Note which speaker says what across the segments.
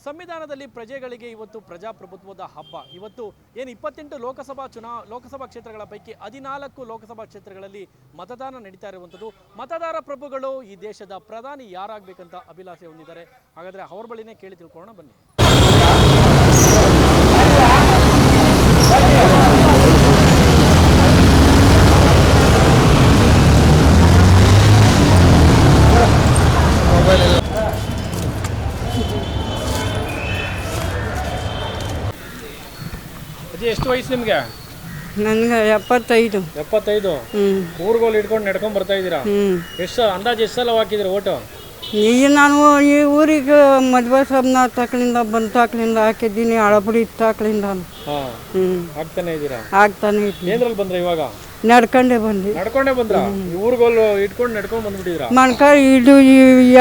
Speaker 1: ಸಂವಿಧಾನದಲ್ಲಿ ಪ್ರಜೆಗಳಿಗೆ ಇವತ್ತು ಪ್ರಜಾಪ್ರಭುತ್ವದ ಹಬ್ಬ. ಇವತ್ತು ಏನು 28 ಲೋಕಸಭಾ ಕ್ಷೇತ್ರಗಳ ಪೈಕಿ 14 ಲೋಕಸಭಾ ಕ್ಷೇತ್ರಗಳಲ್ಲಿ ಮತದಾನ ನಡೀತಾ ಇರುವಂಥದ್ದು. ಮತದಾರ ಪ್ರಭುಗಳು ಈ ದೇಶದ ಪ್ರಧಾನಿ ಯಾರಾಗಬೇಕಂತ ಅಭಿಲಾಷೆ ಹೊಂದಿದ್ದಾರೆ. ಹಾಗಾದರೆ ಅವ್ರ ಬಳಿನೇ ಕೇಳಿ ತಿಳ್ಕೊಳ್ಳೋಣ ಬನ್ನಿ. ಎಷ್ಟು ವಯಸ್ಸು ನಿಮಗೆ?
Speaker 2: ನನಗೆ 75.
Speaker 1: 75. ಊರುಗಳು ಇಟ್ಕೊಂಡು ನಡ್ಕೊಂಡು ಬರ್ತಾ ಇದ್ದೀರಾ? ಎಷ್ಟು ಅಂದಾಜು ಎಷ್ಟು ಸಲ ಹಾಕಿದ್ದೀರಾ ಓಟು?
Speaker 2: ಈಗ ನಾನು ಈ ಊರಿಗೆ ಮದುವೆ ಸಬ್ನ ತಕ್ಕಲಿಂದ ಬಂತಾಕ್ಲಿಂದ ಹಾಕಿದ್ದೀನಿ, ಹಳಬಡಿ ಇತ್ತಾಕ್ಲಿಂದ.
Speaker 1: ಹಾಕ್ತಾನೆ ಇದ್ದೀರಾ?
Speaker 2: ಆಗ್ತಾನೆ ಇದ್ದೀನಿ.
Speaker 1: ಏನ್ರಲ್ಲಿ ಬಂದ್ರೆ ಇವಾಗ?
Speaker 2: ನಡ್ಕೊಂಡೇ ಬಂದು.
Speaker 1: ನಡ್ಕೊಂಡೇ ಬಂದ್ರ? ಊರುಗಳು ಇಟ್ಕೊಂಡು ನಡ್ಕೊಂಡು ಬಂದ್ಬಿಟ್ಟಿದ್ದೀರಾ?
Speaker 2: ಇದು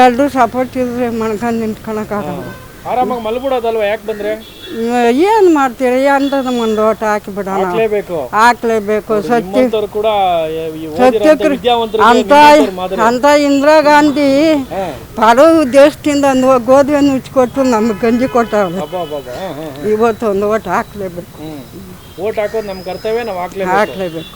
Speaker 2: ಎರಡು ಸಪೋರ್ಟ್ ಇದ್ರೆ ಮಣ್ಕೊಂಡು ನಿಂತ್ಕೊಳಕ್ಕಾಗಲ್ಲ.
Speaker 1: ಆರಾಮಾಗಿ ಮಲ್ಬಿಡೋದಲ್ವಾ? ಯಾಕೆ ಬಂದ್ರೆ?
Speaker 2: ಏನು ಮಾಡ್ತೀರಿ ಅಂತದ ಒಂದು ಓಟ್ ಹಾಕಿಬಿಡೋಣ. ಹಾಕ್ಲೇಬೇಕು. ಅಂತ ಇಂದಿರಾ ಗಾಂಧಿ ಬರೋ ದೇಶದಿಂದ ಗೋಧಿಯನ್ನು ಉಚ್ಕೊಟ್ಟು ನಮ್ಗೆ ಗಂಜಿ ಕೊಟ್ಟವ್ರೆ. ಇವತ್ತು ಒಂದು ಓಟ್ ಹಾಕ್ಲೇಬೇಕು.
Speaker 1: ಓಟ್ ಹಾಕೋದು ನಮ್ಮ ಕರ್ತವ್ಯ, ನಾವು ಹಾಕ್ಲೇಬೇಕು.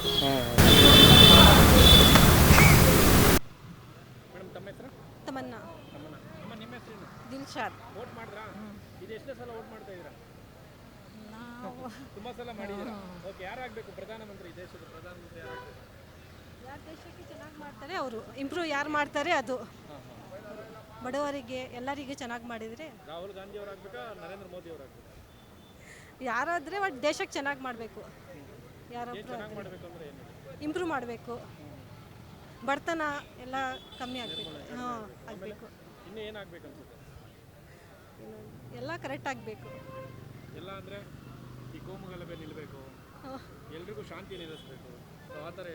Speaker 3: ಎಷ್ಟೇ ಸಲ ವೋಟ್ ಮಾಡ್ತಾ ಇದ್ದೀರಾ? ತುಂಬಾ ಸಲ ಮಾಡಿದ್ದೀರಾ. ಓಕೆ, ಯಾರಾಗಬೇಕು ಪ್ರಧಾನಮಂತ್ರಿ? ದೇಶದ ಪ್ರಧಾನಮಂತ್ರಿ ಯಾರಾಗಬೇಕು?
Speaker 4: ಯಾರು ದೇಶಕ್ಕೆ ಚೆನ್ನಾಗಿ ಮಾಡ್ತಾರೆ ಅವರು ಇಂಪ್ರೂವ್ ಯಾರು ಮಾಡ್ತಾರೆ ಅದು. ಬಡವರಿಗೆ ಎಲ್ಲರಿಗೆ ಚೆನ್ನಾಗಿ ಮಾಡಿದರೆ
Speaker 3: ರಾಹುಲ್ ಗಾಂಧಿ ಅವರು ಆಗಬೇಕಾ, ನರೇಂದ್ರ ಮೋದಿ ಅವರು ಆಗಬೇಕಾ?
Speaker 4: ಯಾರಾದರೆ ಒಟ್ಟು ದೇಶಕ್ಕೆ ಚೆನ್ನಾಗಿ ಮಾಡಬೇಕು. ಯಾರೊಬ್ಬರು
Speaker 3: ಚೆನ್ನಾಗಿ ಮಾಡಬೇಕು ಅಂದರೆ ಏನು?
Speaker 4: ಇಂಪ್ರೂವ್ ಮಾಡಬೇಕು. ಬಡತನ ಎಲ್ಲ ಕಮ್ಮಿ ಆಗಬೇಕು. ಆಗಬೇಕು.
Speaker 3: ಇನ್ನೂ ಏನಾಗಬೇಕು ಅನ್ಸುತ್ತೆ?
Speaker 4: ಎಲ್ಲ ಕರೆಕ್ಟ್ ಆಗಬೇಕು.
Speaker 3: ಎಲ್ಲ ಅಂದರೆ ಈ ಕೋಮುಗಲಭೆ ನಿಲ್ಲಬೇಕು, ಎಲ್ರಿಗೂ ಶಾಂತಿ ನಿಲ್ಲಿಸಬೇಕು, ಆ ಥರ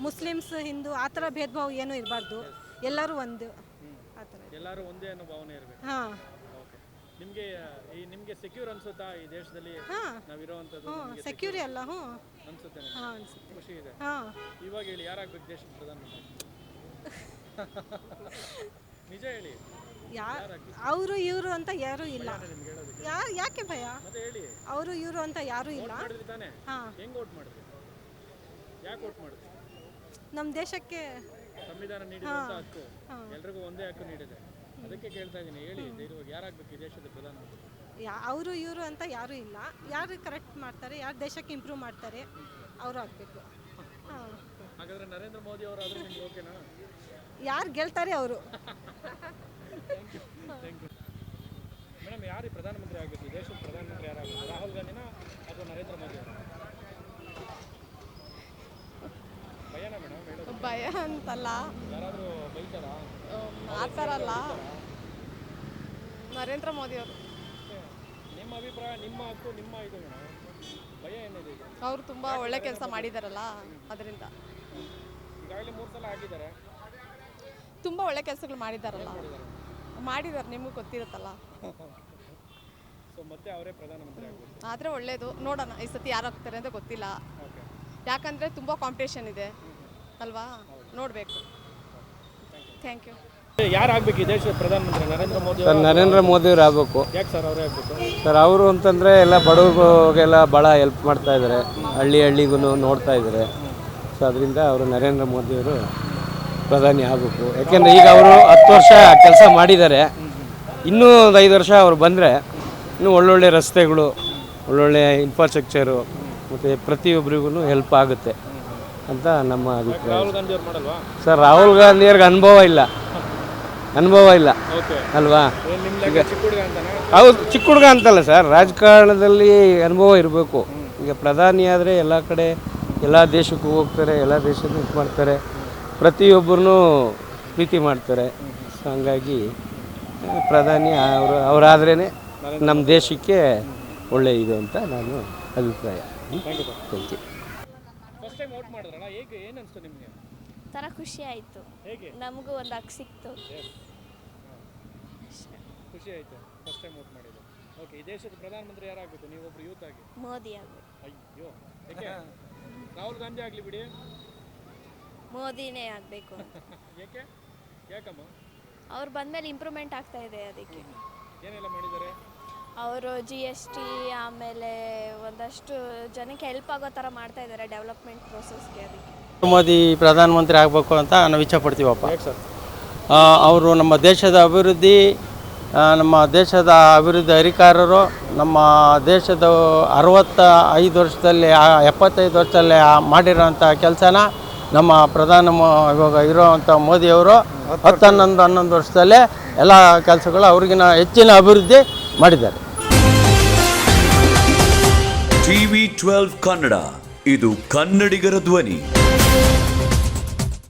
Speaker 4: ಮುಸ್ಲಿಮ್ಸ್ ಹಿಂದೂ ಆ ಥರ ಭೇದ ಭಾವ ಏನೂ ಇರಬಾರ್ದು. ಎಲ್ಲರೂ ಒಂದು ಆ ಥರ
Speaker 3: ಎಲ್ಲರೂ ಒಂದೇ ಅನ್ನೋ ಭಾವನೆ ಇರಬೇಕು. ಓಕೆ, ನಿಮಗೆ ಸೆಕ್ಯೂರ್ ಅನ್ಸುತ್ತಾ ಈ ದೇಶದಲ್ಲಿ ನಾವಿರೋವಂಥದ್ದು?
Speaker 4: ಸೆಕ್ಯೂರಿ ಅಲ್ಲ
Speaker 3: ಅನ್ಸುತ್ತೆ. ಖುಷಿ ಇದೆ. ಇವಾಗ ಹೇಳಿ, ಯಾರಾಗಬೇಕು ದೇಶದ ಪ್ರಧಾನಮಂತ್ರಿ? ನಿಜ ಹೇಳಿ.
Speaker 4: ಅವರು ಇವರು ಅಂತ ಯಾರೂ ಇಲ್ಲ. ಯಾಕೆ ಭಯ? ಅವರು ಇವರು ಅಂತ ಯಾರೂ ಇಲ್ಲ.
Speaker 3: ಹೆಂಗ್ ವೋಟ್ ಮಾಡಿದ್ರಿ? ಯಾಕೆ ವೋಟ್ ಮಾಡಿದ್ರಿ?
Speaker 4: ನಮ್ಮ ದೇಶಕ್ಕೆ
Speaker 3: ಸಂವಿಧಾನ ನೀಡಿದಂತ ಹಕ್ಕು, ಎಲ್ರಿಗೂ ಒಂದೇ ಹಕ್ಕು ನೀಡಿದೆ. ಅದಕ್ಕೆ ಕೇಳ್ತಾ ಇದ್ದೀನಿ. ಹೇಳಿ, ಯಾರಾಗಬೇಕು ಈ ದೇಶದ ಪ್ರಧಾನಮಂತ್ರಿ?
Speaker 4: ಅವರು ಇವರು ಅಂತ ಯಾರೂ ಇಲ್ಲ. ಯಾರು ಕರೆಕ್ಟ್ ಮಾಡ್ತಾರೆ, ಯಾರು ದೇಶಕ್ಕೆ ಇಂಪ್ರೂವ್ ಮಾಡ್ತಾರೆ ಅವರು ಆಗಬೇಕು.
Speaker 3: ಹಾಗಾದ್ರೆ ನರೇಂದ್ರ ಮೋದಿ ಅವರು ಆದ್ರೆ ನಿಮ್ಗೆ ಓಕೆನಾ?
Speaker 4: ಯಾರು ಗೆಲ್ತಾರೆ ಅವರು.
Speaker 3: ಮೇಡಮ್, ಯಾರು ಪ್ರಧಾನಮಂತ್ರಿ ಆಗಬೇಕು? ದೇಶದ ಪ್ರಧಾನಮಂತ್ರಿ ಯಾರಾಗಬೇಕು? ರಾಹುಲ್ ಗಾಂಧಿನ ಅಥವಾ ನರೇಂದ್ರ ಮೋದಿ ಅವರು? ಭಯನಾ ಮೇಡಮ್?
Speaker 5: ಭಯ ಅಂತಲ್ಲ,
Speaker 3: ಯಾರಾದರೂ ಬೈತಾರಾ?
Speaker 5: ಆ ಥರ ಅಲ್ಲ, ನರೇಂದ್ರ ಮೋದಿ ಅವರು.
Speaker 3: ನಿಮ್ಮ ಅಭಿಪ್ರಾಯ, ನಿಮ್ಮ ಹಕ್ಕು, ನಿಮ್ಮ ಇದು ಮೇಡಮ್, ಭಯ ಏನಿದೆ?
Speaker 5: ಅವರು ತುಂಬ ಒಳ್ಳೆ ಕೆಲಸ ಮಾಡಿದಾರಲ್ಲ, ಅದರಿಂದ.
Speaker 3: ಈಗಾಗಲೇ 3 ಸಲ ಆಗಿದ್ದಾರೆ.
Speaker 5: ತುಂಬ ಒಳ್ಳೆ ಕೆಲಸಗಳು ಮಾಡಿದಾರಲ್ಲ. ಮಾಡಿದ್ದಾರೆ, ನಿಮಗೂ ಗೊತ್ತಿರುತ್ತಲ್ಲ.
Speaker 3: ಸೊ ಮತ್ತೆ ಅವರೇ ಪ್ರಧಾನಮಂತ್ರಿ ಆಗಬೇಕು.
Speaker 5: ಆದರೆ ಒಳ್ಳೇದು. ನೋಡೋಣ ಈ ಸತಿ ಯಾರು ಆಗ್ತಾರೆ ಅಂತ ಗೊತ್ತಿಲ್ಲ. ಯಾಕಂದರೆ ತುಂಬ ಕಾಂಪಿಟೇಷನ್ ಇದೆ ಅಲ್ವಾ, ನೋಡಬೇಕು. Thank you.
Speaker 3: ಯಾರಾಗಬೇಕು ಈ ದೇಶದ ಪ್ರಧಾನಮಂತ್ರಿ? ನರೇಂದ್ರ ಮೋದಿ?
Speaker 6: ಸರ್, ನರೇಂದ್ರ ಮೋದಿ ಅವರು ಆಗಬೇಕು.
Speaker 3: ಯಾಕೆ ಸರ್ ಅವರೇ ಆಗಬೇಕು?
Speaker 6: ಸರ್, ಅವರು ಅಂತಂದರೆ ಎಲ್ಲ ಬಡವ್ರಿಗೆಲ್ಲ ಭಾಳ ಹೆಲ್ಪ್ ಮಾಡ್ತಾ ಇದ್ದಾರೆ, ಹಳ್ಳಿಗೂ ನೋಡ್ತಾ ಇದ್ದಾರೆ. ಸೊ ಅದರಿಂದ ಅವರು ನರೇಂದ್ರ ಮೋದಿಯವರು ಪ್ರಧಾನಿ ಆಗಬೇಕು. ಯಾಕೆಂದರೆ ಈಗ ಅವರು 10 ವರ್ಷ ಕೆಲಸ ಮಾಡಿದ್ದಾರೆ. ಇನ್ನೂ ಒಂದು 5 ವರ್ಷ ಅವರು ಬಂದರೆ ಇನ್ನೂ ಒಳ್ಳೊಳ್ಳೆ ರಸ್ತೆಗಳು, ಒಳ್ಳೊಳ್ಳೆ ಇನ್ಫ್ರಾಸ್ಟ್ರಕ್ಚರು ಮತ್ತು ಪ್ರತಿಯೊಬ್ಬರಿಗೂ ಹೆಲ್ಪ್ ಆಗುತ್ತೆ ಅಂತ ನಮ್ಮ ಅಭಿಪ್ರಾಯ.
Speaker 3: ರಾಹುಲ್ ಗಾಂಧಿ ಅವ್ರು ಮಾಡಲ್ವಾ?
Speaker 6: ಸರ್, ರಾಹುಲ್ ಗಾಂಧಿಯವ್ರಿಗೆ ಅನುಭವ ಇಲ್ಲ ಅಲ್ವಾ? ಹೌದು, ಚಿಕ್ಕ ಹುಡುಗ ಅಂತಲ್ಲ ಸರ್, ರಾಜಕಾರಣದಲ್ಲಿ ಅನುಭವ ಇರಬೇಕು. ಈಗ ಪ್ರಧಾನಿ ಆದರೆ ಎಲ್ಲ ಕಡೆ ಎಲ್ಲ ದೇಶಕ್ಕೂ ಹೋಗ್ತಾರೆ, ಎಲ್ಲ ದೇಶಕ್ಕೂ ಇದು ಮಾಡ್ತಾರೆ, ಪ್ರತಿಯೊಬ್ಬರನ್ನೂ ಪ್ರೀತಿ ಮಾಡ್ತಾರೆ. ಸೊ ಹಂಗಾಗಿ ಪ್ರಧಾನಿ ಅವರಾದ್ರೇ ನಮ್ಮ ದೇಶಕ್ಕೆ ಒಳ್ಳೆ ಇದು ಅಂತ ನಾನು ಅಭಿಪ್ರಾಯ. Thank you.
Speaker 3: First time vote ಮಾಡಿದ್ರಲ್ಲ, ಹೇಗೆ ಏನು ಅನಿಸ್ತು ನಿಮಗೆ?
Speaker 7: ಥರ ಖುಷಿ ಆಯಿತು. ನಮಗೂ ಒಂದು ಹಕ್ಕು ಸಿಕ್ತು.
Speaker 3: ಖುಷಿ ಆಯಿತು ಫಸ್ಟ್ ಟೈಮ್ ವೋಟ್ ಮಾಡಿದ್ದು. ಓಕೆ, ಈ ದೇಶದ ಪ್ರಧಾನಮಂತ್ರಿ ಯಾರಾಗಬೇಕು? ನೀವೊಬ್ರು ಯೂತ್ ಆಗಿ.
Speaker 7: ಮೋದಿ ಆಗಬೇಕು.
Speaker 3: ಅಯ್ಯೋ, ಯಾಕೆ? ರಾಹುಲ್ ಗಾಂಧಿ ಆಗಲಿ ಬಿಡಿ.
Speaker 7: ಮೋದಿನೇ ಆಗಬೇಕು.
Speaker 3: ಯಾಕಮ್ಮ?
Speaker 7: ಅವ್ರು ಬಂದಮೇಲೆ ಇಂಪ್ರೂವ್ಮೆಂಟ್ ಆಗ್ತಾ ಇದೆ, ಅದಕ್ಕೆ.
Speaker 3: ಏನೆಲ್ಲ ಮಾಡಿದ್ದಾರೆ?
Speaker 7: ಅವರು GST ಆಮೇಲೆ ಒಂದಷ್ಟು ಜನಕ್ಕೆ ಹೆಲ್ಪ್ ಆಗೋ ಥರ ಮಾಡ್ತಾ ಇದ್ದಾರೆ ಡೆವಲಪ್ಮೆಂಟ್ ಪ್ರೋಸೆಸ್ಗೆ. ಅದಕ್ಕೆ
Speaker 8: ಮೋದಿ ಪ್ರಧಾನಮಂತ್ರಿ ಆಗಬೇಕು ಅಂತ ನಾವು ಇಚ್ಛೆ ಪಡ್ತೀವಪ್ಪ. ಅವರು ನಮ್ಮ ದೇಶದ ಅಭಿವೃದ್ಧಿ, ನಮ್ಮ ದೇಶದ ಅಭಿವೃದ್ಧಿ ಅಧಿಕಾರರು ನಮ್ಮ ದೇಶದ 65 ವರ್ಷದಲ್ಲಿ 75 ವರ್ಷದಲ್ಲಿ ಮಾಡಿರೋಂಥ ಕೆಲಸನ ನಮ್ಮ ಇವಾಗ ಇರೋವಂಥ ಮೋದಿಯವರು 10-11 ವರ್ಷದಲ್ಲೇ ಎಲ್ಲ ಕೆಲಸಗಳು ಅವ್ರಿಗಿನ ಹೆಚ್ಚಿನ ಅಭಿವೃದ್ಧಿ ಮಾಡಿದ್ದಾರೆ.
Speaker 9: TV12 ಕನ್ನಡ, ಇದು ಕನ್ನಡಿಗರ ಧ್ವನಿ.